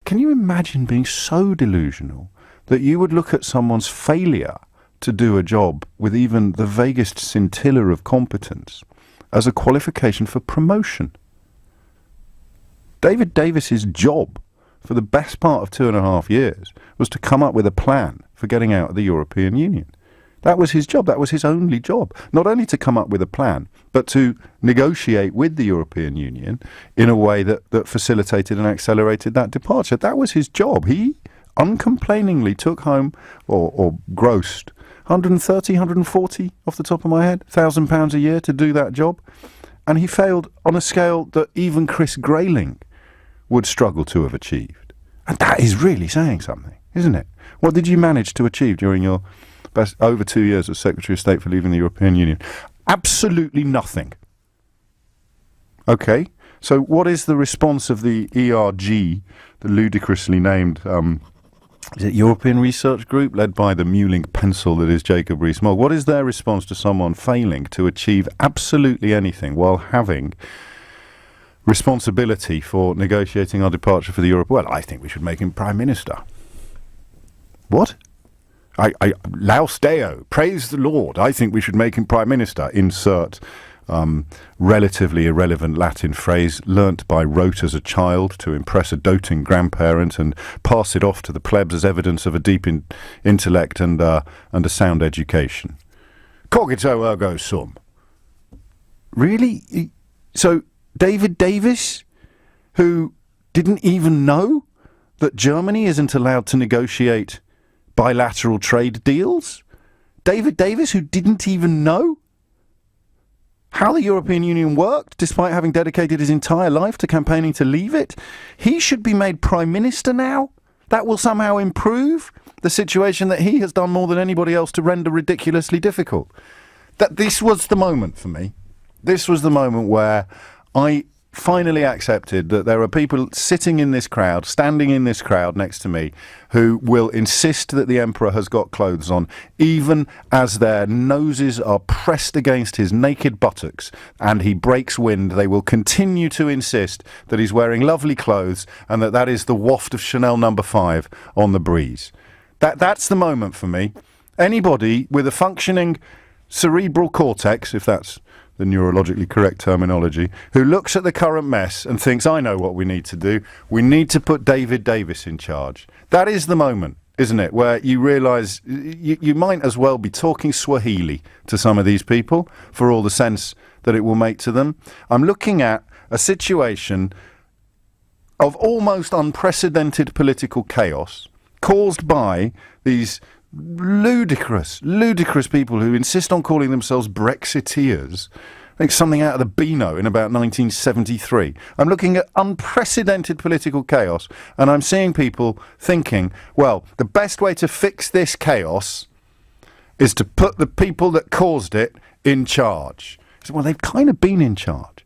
Can you imagine being so delusional that you would look at someone's failure to do a job with even the vaguest scintilla of competence as a qualification for promotion? David Davis's job for the best part of 2.5 years was to come up with a plan for getting out of the European Union. That was his job. That was his only job. Not only to come up with a plan, but to negotiate with the European Union in a way that facilitated and accelerated that departure. That was his job. He uncomplainingly took home or grossed 130, 140 off the top of my head, £1,000 a year to do that job. And he failed on a scale that even Chris Grayling would struggle to have achieved. And that is really saying something, isn't it? What did you manage to achieve during your over 2 years as Secretary of State for leaving the European Union? Absolutely nothing. Okay, so what is the response of the ERG, the ludicrously named is it European Research Group, led by the mewling pencil that is Jacob Rees-Mogg? What is their response to someone failing to achieve absolutely anything while having responsibility for negotiating our departure for the Europe? Well, I think we should make him Prime Minister. What? Laus Deo, praise the Lord. I think we should make him Prime Minister. Insert relatively irrelevant Latin phrase learnt by rote as a child to impress a doting grandparent and pass it off to the plebs as evidence of a deep intellect and a sound education. Cogito ergo sum. Really? So David Davis, who didn't even know that Germany isn't allowed to negotiate bilateral trade deals? David Davis, who didn't even know how the European Union worked, despite having dedicated his entire life to campaigning to leave it? He should be made Prime Minister now? That will somehow improve the situation that he has done more than anybody else to render ridiculously difficult. This was the moment for me. This was the moment where I finally accepted that there are people sitting in this crowd, standing in this crowd next to me, who will insist that the Emperor has got clothes on, even as their noses are pressed against his naked buttocks and he breaks wind. They will continue to insist that he's wearing lovely clothes and that is the waft of Chanel No. 5 on the breeze. That's the moment for me. Anybody with a functioning cerebral cortex, if that's the neurologically correct terminology, who looks at the current mess and thinks, I know what we need to do. We need to put David Davis in charge. That is the moment, isn't it, where you realise you might as well be talking Swahili to some of these people for all the sense that it will make to them. I'm looking at a situation of almost unprecedented political chaos caused by these ludicrous people who insist on calling themselves Brexiteers, like something out of the Beano in about 1973. I'm looking at unprecedented political chaos, and I'm seeing people thinking, well, the best way to fix this chaos is to put the people that caused it in charge. So, well, they've kind of been in charge.